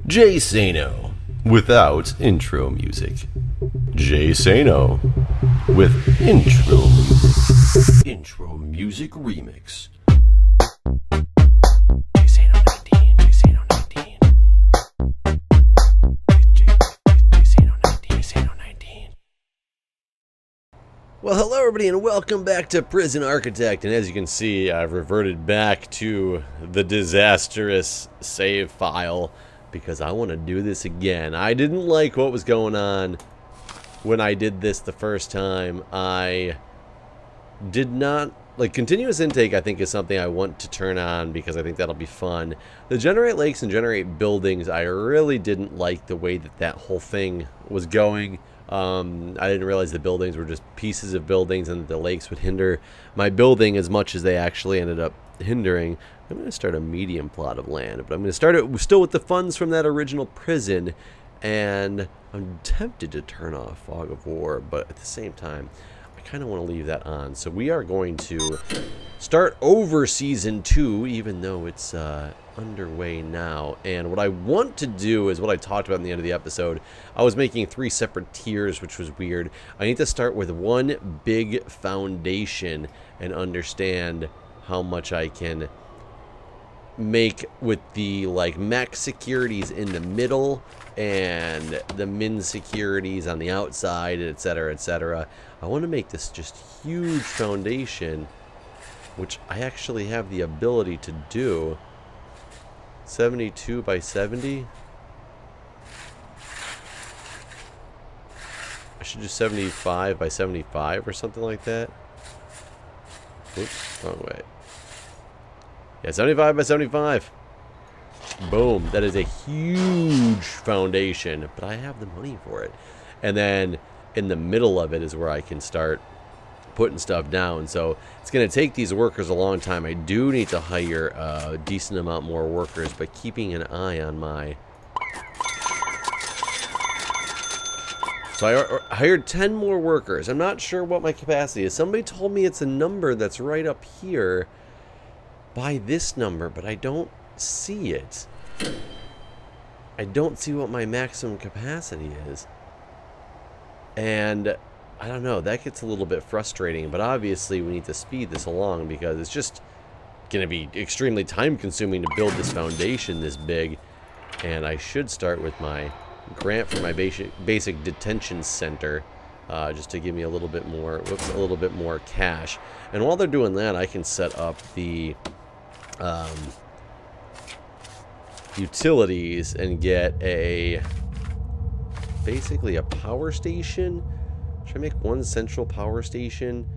Jay Sano without intro music. Jay Sano with intro music. Intro music remix. Jay Sano 19, Jay Sano 19. Jay Sano 19, Jay Sano 19. Well, hello everybody and welcome back to Prison Architect. And as you can see, I've reverted back to the disastrous save file because I want to do this again. I didn't like what was going on when I did this the first time. I did not like continuous intake. I think is something I want to turn on because I think that'll be fun. The generate lakes and generate buildings, I really didn't like the way that whole thing was going. I didn't realize the buildings were just pieces of buildings and that the lakes would hinder my building as much as they actually ended up hindering. I'm going to start a medium plot of land, but I'm going to start it still with the funds from that original prison, and I'm tempted to turn off Fog of War, but at the same time, I kind of want to leave that on. So we are going to start over Season 2, even though it's underway now. And what I want to do is what I talked about in the end of the episode. I was making 3 separate tiers, which was weird. I need to start with one big foundation and understand how much I can make with the max securities in the middle and the min securities on the outside, etc., etc. I want to make this just huge foundation, which I actually have the ability to do. 72 by 70. I should do 75 by 75 or something like that. Oops, wrong way. Yeah, 75 by 75. Boom. That is a huge foundation, but I have the money for it. And then in the middle of it is where I can start putting stuff down. So it's going to take these workers a long time. I do need to hire a decent amount more workers, but keeping an eye on my... So I hired 10 more workers. I'm not sure what my capacity is. Somebody told me it's a number that's right up here by this number, but I don't see it. I don't see what my maximum capacity is. And I don't know, that gets a little bit frustrating, but obviously we need to speed this along because it's just going to be extremely time consuming to build this foundation this big. And I should start with my grant for my basic detention center, just to give me a little bit more, a little bit more cash. And while they're doing that, I can set up the utilities and get basically a power station. Should I make one central power station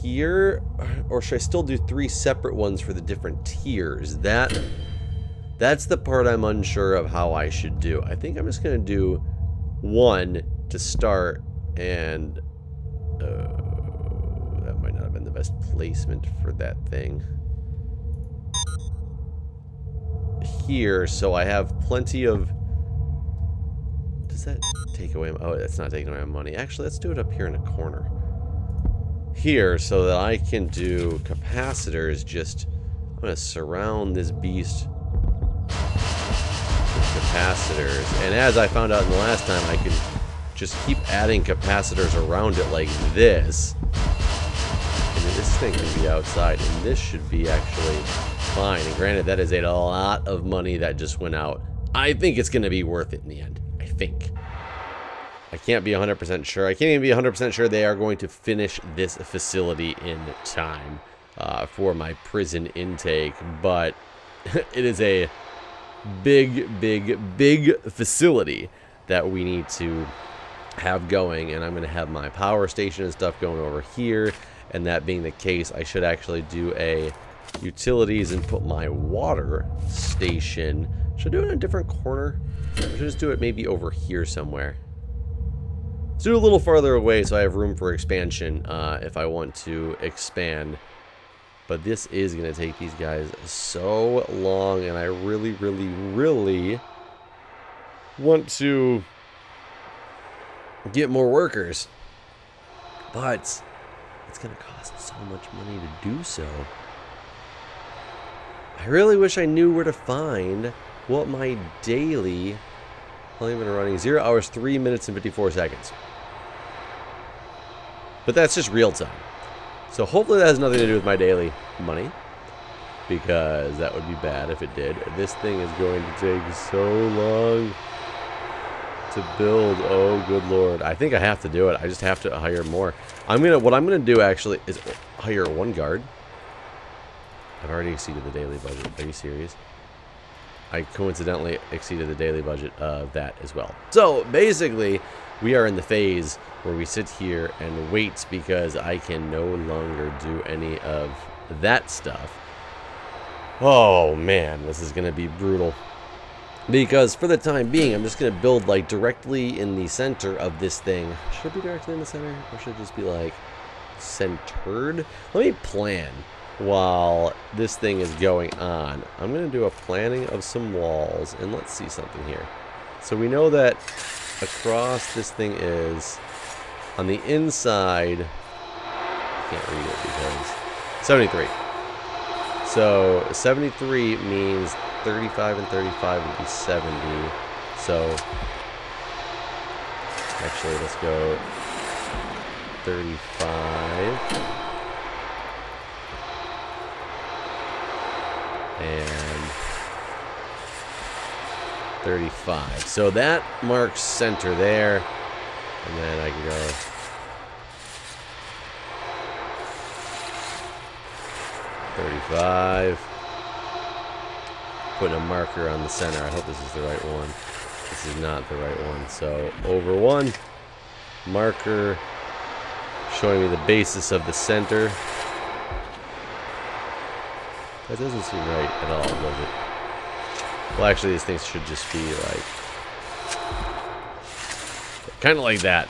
here, or should I still do 3 separate ones for the different tiers? That's the part I'm unsure of how I should do. I think I'm just going to do one to start, and that might not have been the best placement for that thing. Here, so I have plenty of... Does that take away... Oh, that's not taking away my money. Actually, let's do it up here in a corner. Here, so that I can do capacitors. Just, I'm going to surround this beast with capacitors. And as I found out in the last time, I can just keep adding capacitors around it like this. And this thing can be outside, and this should be actually fine. And granted, that is a lot of money that just went out. I think it's going to be worth it in the end. I think. I can't be 100% sure. I can't even be 100% sure they are going to finish this facility in time for my prison intake. But it is a big facility that we need to have going. And I'm going to have my power station and stuff going over here. And that being the case, I should actually do a utilities and put my water station. Should I do it in a different corner? Or should I just do it maybe over here somewhere? Let's do it a little farther away so I have room for expansion if I want to expand. But this is going to take these guys so long, and I really want to get more workers. But it's going to cost so much money to do so. I really wish I knew where to find what my daily... Only been running 0 hours, 3 minutes, and 54 seconds. But that's just real time. So hopefully that has nothing to do with my daily money, because that would be bad if it did. This thing is going to take so long to build. Oh, good lord. I think I have to do it. I just have to hire more. What I'm gonna do actually is hire one guard. I've already exceeded the daily budget. Are you serious? I coincidentally exceeded the daily budget of that as well. So basically, we are in the phase where we sit here and wait because I can no longer do any of that stuff. Oh man, this is gonna be brutal. Because for the time being, I'm just gonna build like directly in the center of this thing. Should it be directly in the center, or should it just be like centered? Let me plan while this thing is going on. I'm gonna do a planning of some walls, and let's see something here. So we know that across this thing is on the inside. I can't read it because 73. So 73 means 35 and 35 would be 70. So actually, let's go 35. And 35. So that marks center there. And then I can go 35. Putting a marker on the center. I hope this is the right one. This is not the right one. So over one. Marker. Showing me the basis of the center. That doesn't seem right at all, does it? Well, actually, these things should just be like... kind of like that.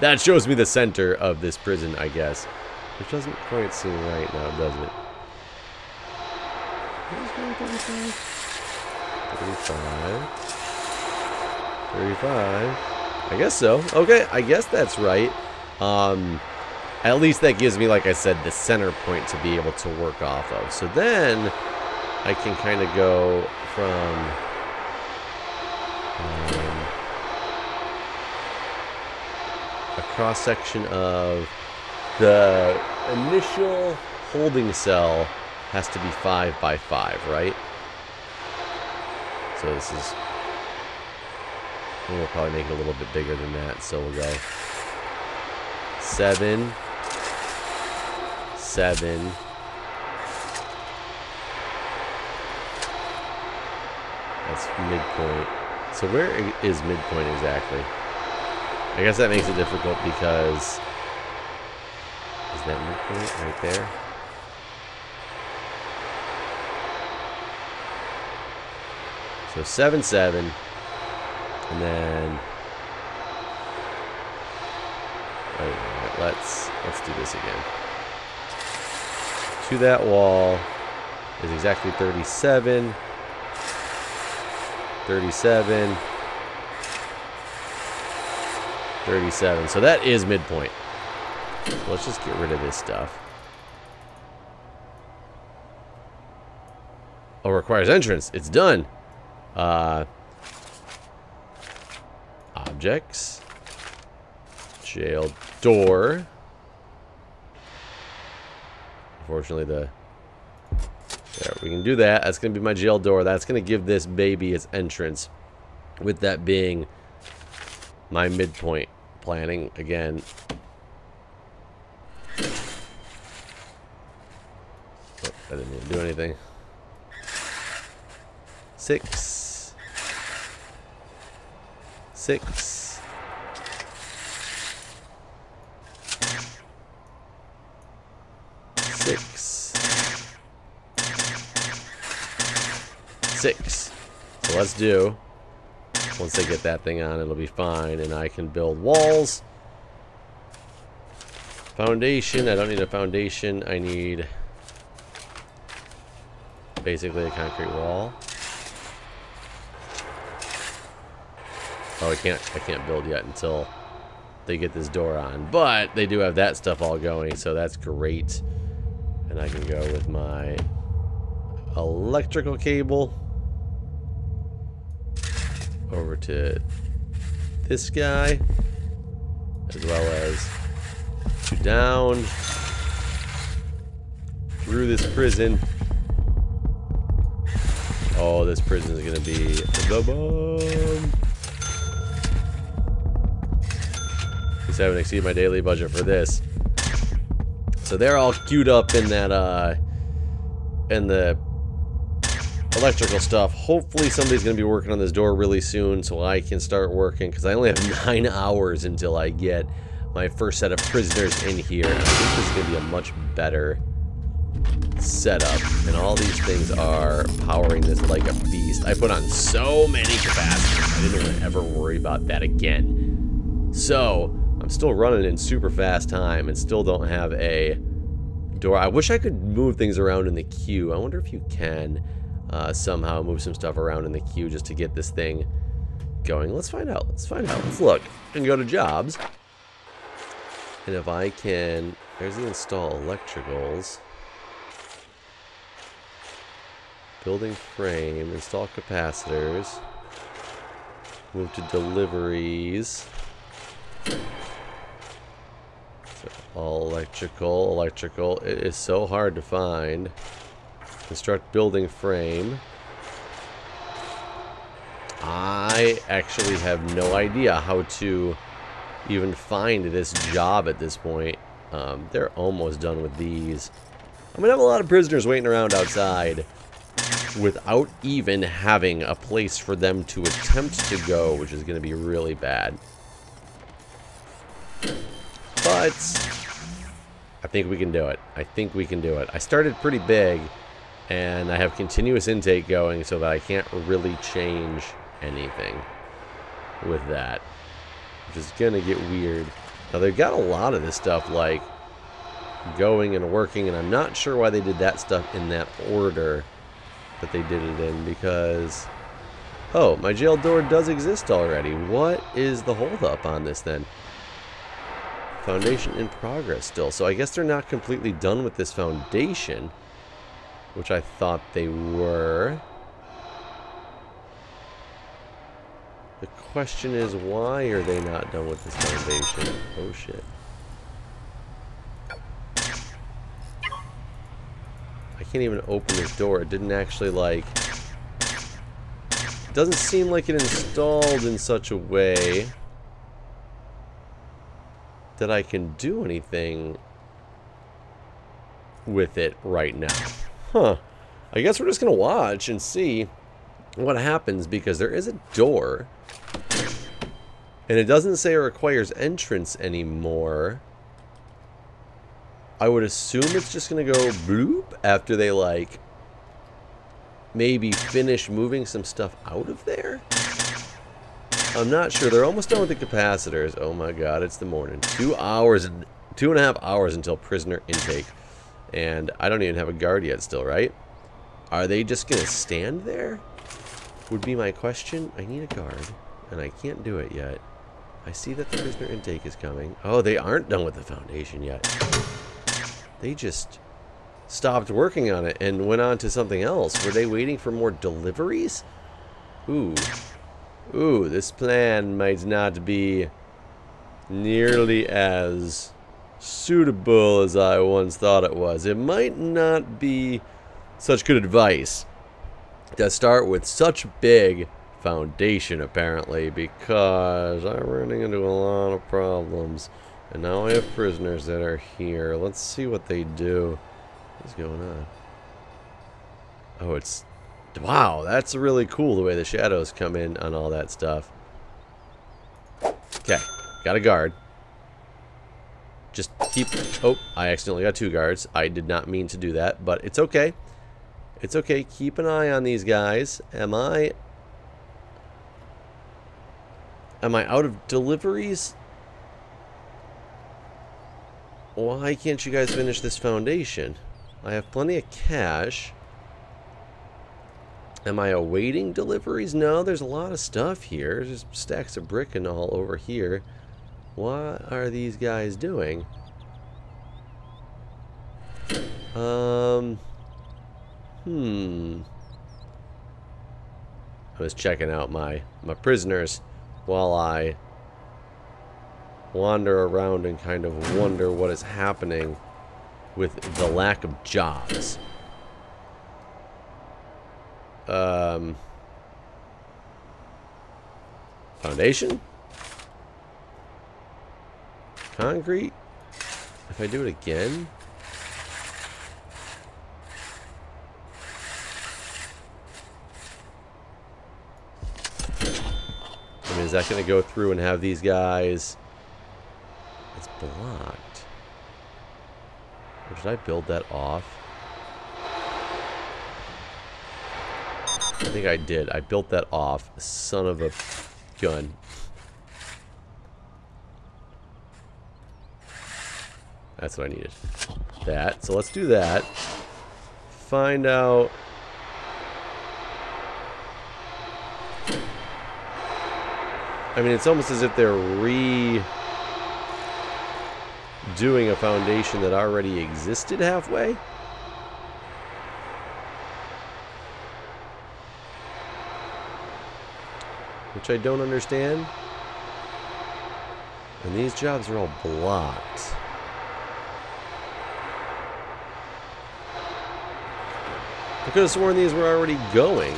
That shows me the center of this prison, I guess. Which doesn't quite seem right now, does it? 35? 35? I guess so. Okay, I guess that's right. At least that gives me, like I said, the center point to be able to work off of. So then I can kind of go from a cross-section of the initial holding cell has to be 5 by 5, right? So this is... we'll probably make it a little bit bigger than that. So we'll go 7... 7. That's midpoint. So where is midpoint exactly? I guess that makes it difficult because... is that midpoint right there? So 7, 7. And then... wait a minute. Let's do this again. To that wall is exactly 37, 37, 37. So that is midpoint. So let's just get rid of this stuff. Oh, requires entrance. It's done. Objects. Jail door. Unfortunately, there, we can do that. That's going to be my jail door. That's going to give this baby its entrance. With that being my midpoint planning again. Oh, I didn't even do anything. 6. 6. 6. So let's do. Once they get that thing on, it'll be fine, and I can build walls. Foundation. I don't need a foundation. I need basically a concrete wall. Oh, I can't build yet until they get this door on, but they do have that stuff all going, so that's great. And I can go with my electrical cable. over to this guy, as well as to down through this prison. Oh, this prison is gonna be the bomb. At least I haven't exceeded my daily budget for this. So they're all queued up in that in the electrical stuff. Hopefully somebody's gonna be working on this door really soon so I can start working, because I only have 9 hours until I get my first set of prisoners in here. And I think this is gonna be a much better setup, and all these things are powering this like a beast. I put on so many capacitors, I didn't want to ever worry about that again. So I'm still running in super fast time and still don't have a door. I wish I could move things around in the queue. I wonder if you can somehow move some stuff around in the queue just to get this thing going. Let's find out. Let's find out. Let's look and go to jobs, and if I can, there's the install electricals. Building frame, install capacitors, move to deliveries. So all electrical, electrical. It is so hard to find. Construct building frame. I actually have no idea how to even find this job at this point. They're almost done with these. I'm gonna have a lot of prisoners waiting around outside without even having a place for them to attempt to go, which is going to be really bad. But I think we can do it. I think we can do it. I started pretty big, and I have continuous intake going so that I can't really change anything with that, which is going to get weird. Now, they've got a lot of this stuff, like, going and working, and I'm not sure why they did that stuff in that order that they did it in, because oh, my jail door does exist already. What is the holdup on this then? Foundation in progress still, so I guess they're not completely done with this foundation, which I thought they were. The question is, why are they not done with this foundation? Oh shit. I can't even open this door. It didn't actually, like... It doesn't seem like it installed in such a way that I can do anything with it right now. Huh. I guess we're just going to watch and see what happens, because there is a door. And it doesn't say it requires entrance anymore. I would assume it's just going to go bloop after they, like, maybe finish moving some stuff out of there? I'm not sure. They're almost done with the capacitors. Oh my god, it's the morning. 2 hours, 2.5 hours until prisoner intake. And I don't even have a guard yet still, right? Are they just going to stand there? Would be my question. I need a guard, and I can't do it yet. I see that the prisoner intake is coming. Oh, they aren't done with the foundation yet. They just stopped working on it and went on to something else. Were they waiting for more deliveries? Ooh. Ooh, this plan might not be nearly as suitable as I once thought it was. It might not be such good advice to start with such big foundation, apparently, because I'm running into a lot of problems. And now I have prisoners that are here. Let's see what they do. What's going on? Oh, it's... Wow, that's really cool the way the shadows come in on all that stuff. Okay, got a guard. Just keep... Oh, I accidentally got 2 guards. I did not mean to do that, but it's okay. It's okay. Keep an eye on these guys. Am I out of deliveries? Why can't you guys finish this foundation? I have plenty of cash. Am I awaiting deliveries? No, there's a lot of stuff here. There's just stacks of brick and all over here. What are these guys doing? I was checking out my prisoners while I wander around and kind of wonder what is happening with the lack of jobs. Foundation? Concrete? If I do it again? I mean, is that going to go through and have these guys... It's blocked. Or did I build that off? I think I did. I built that off. Son of a gun. That's what I needed. That. So let's do that. Find out... I mean, it's almost as if they're redoing a foundation that already existed halfway. Which I don't understand. And these jobs are all blocked. I could have sworn these were already going.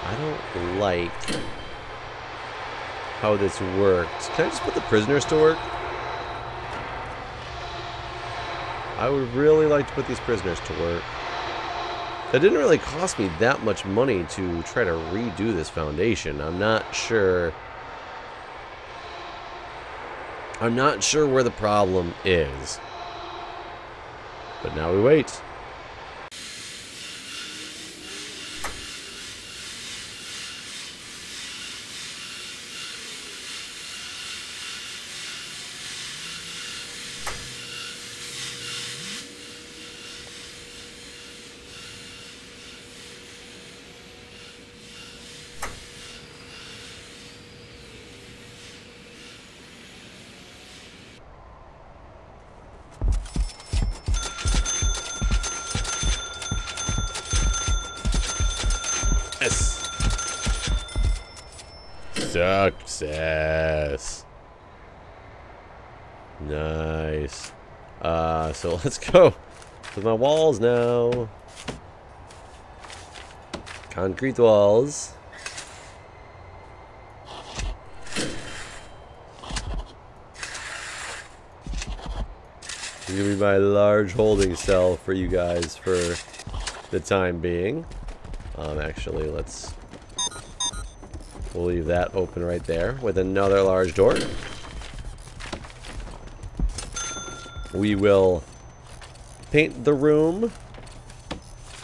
I don't like how this works. Can I just put the prisoners to work? I would really like to put these prisoners to work. That didn't really cost me that much money to try to redo this foundation. I'm not sure where the problem is. But now we wait. Success. Nice. So let's go with my walls now. Concrete walls. This is gonna be my large holding cell for you guys for the time being. Actually, we'll leave that open right there with another large door. We will paint the room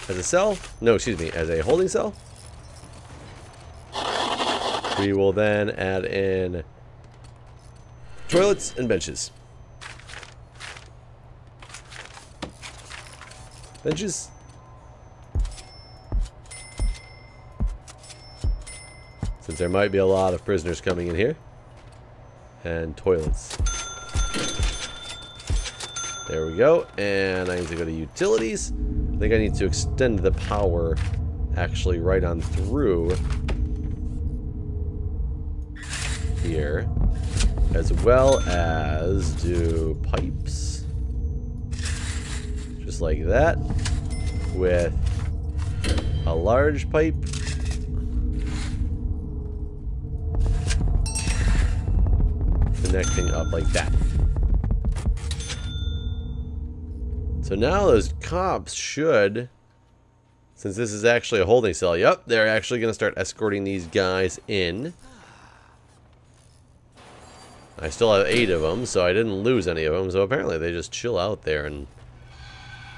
as a cell. No, excuse me, as a holding cell. We will then add in toilets and benches. Benches. Since there might be a lot of prisoners coming in here. And toilets. There we go. And I need to go to utilities. I think I need to extend the power actually right on through here. As well as do pipes. Just like that. With a large pipe. Connecting up like that. So now those cops should, since this is actually a holding cell, yep, they're actually going to start escorting these guys in. I still have 8 of them, so I didn't lose any of them, so apparently they just chill out there and,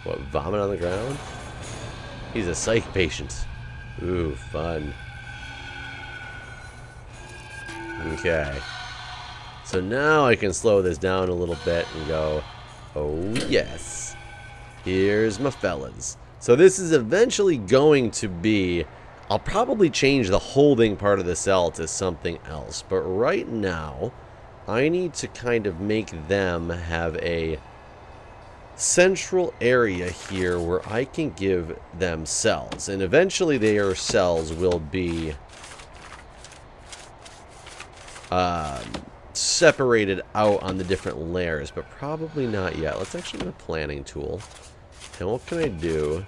what, vomit on the ground? He's a psych patient. Ooh, fun. Okay. So now I can slow this down a little bit and go, oh yes. Here's my fellas. So this is eventually going to be... I'll probably change the holding part of the cell to something else. But right now, I need to kind of make them have a central area here where I can give them cells. And eventually their cells will be separated out on the different layers, but probably not yet. Let's actually get a planning tool. And what can I do?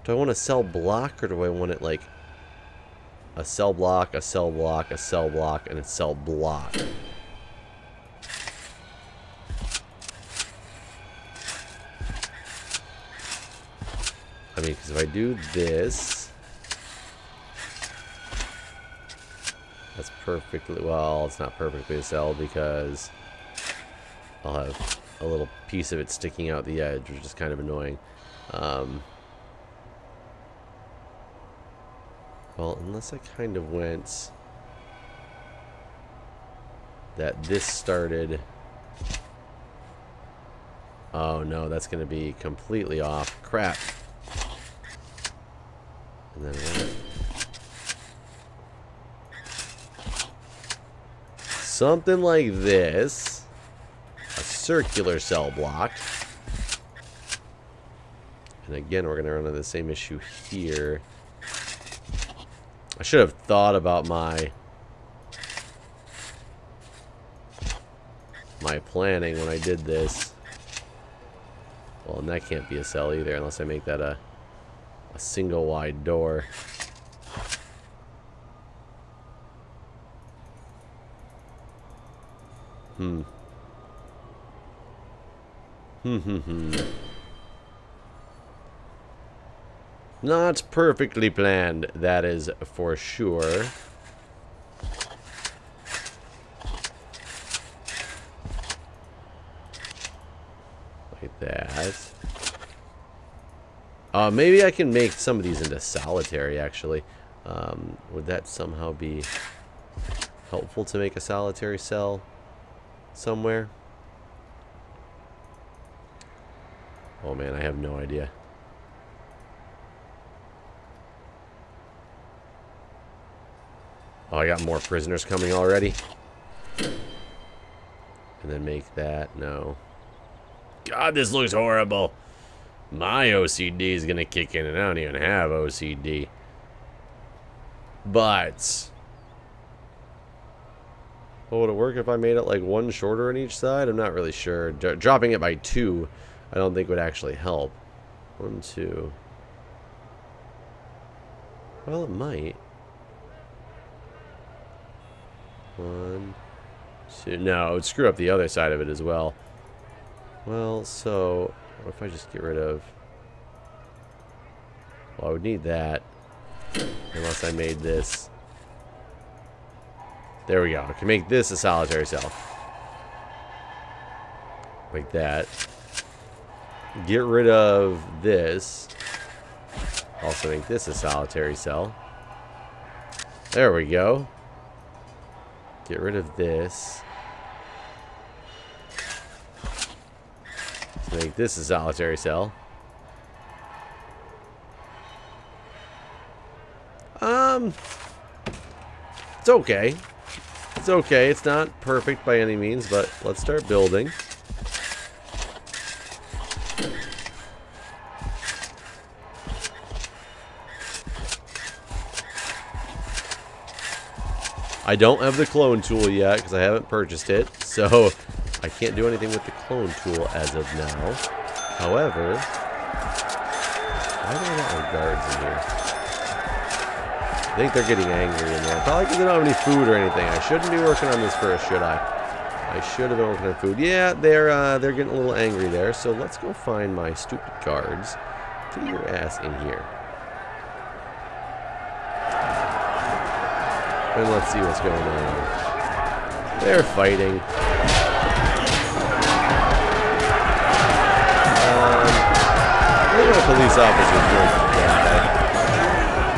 Do I want a cell block, or do I want it like a cell block, a cell block, a cell block, and a cell block? I mean, because if I do this, that's perfectly, well, it's not perfectly a cell because I'll have a little piece of it sticking out the edge, which is kind of annoying. Well, unless I kind of went that this started. Oh no, that's going to be completely off. Crap. And then something like this. A circular cell block. And again, we're going to run into the same issue here. I should have thought about my planning when I did this. Well, and that can't be a cell either unless I make that a single wide door. Not perfectly planned, that is for sure. Like that. Maybe I can make some of these into solitary, actually. Would that somehow be helpful to make a solitary cell somewhere? Oh man, I have no idea. Oh, I got more prisoners coming already. And then make that, no. God, this looks horrible. My OCD is going to kick in, and I don't even have OCD. But, would it work if I made it like one shorter on each side? I'm not really sure. Dropping it by 2, I don't think would actually help. 1, 2. Well, it might. 1, 2. No, it would screw up the other side of it as well. Well, so what if I just get rid of... Well, I would need that. Unless I made this. There we go. I can make this a solitary cell. Like that. Get rid of this. Also make this a solitary cell. There we go. Get rid of this. Let's make this a solitary cell. It's okay. It's okay. It's not perfect by any means, but let's start building. I don't have the clone tool yet because I haven't purchased it, so I can't do anything with the clone tool as of now. However, why do I got my guards in here? I think they're getting angry in there. Probably because they don't have any food or anything. I shouldn't be working on this first, should I? I should have been working on food. Yeah, they're getting a little angry there. So let's go find my stupid guards. Get your ass in here. And let's see what's going on. They're fighting. I think my police officer's doing that.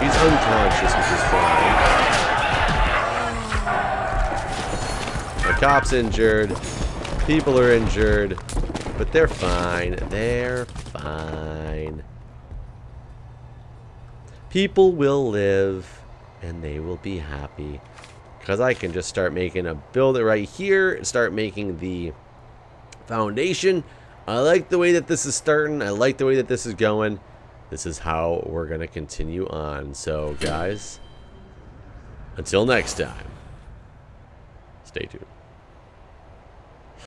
He's unconscious, which is fine. The cop's injured. People are injured. But they're fine. They're fine. People will live. And they will be happy. Because I can just start making build it right here. Start making the foundation. I like the way that this is starting. I like the way that this is going. This is how we're going to continue on. So, guys, until next time, stay tuned.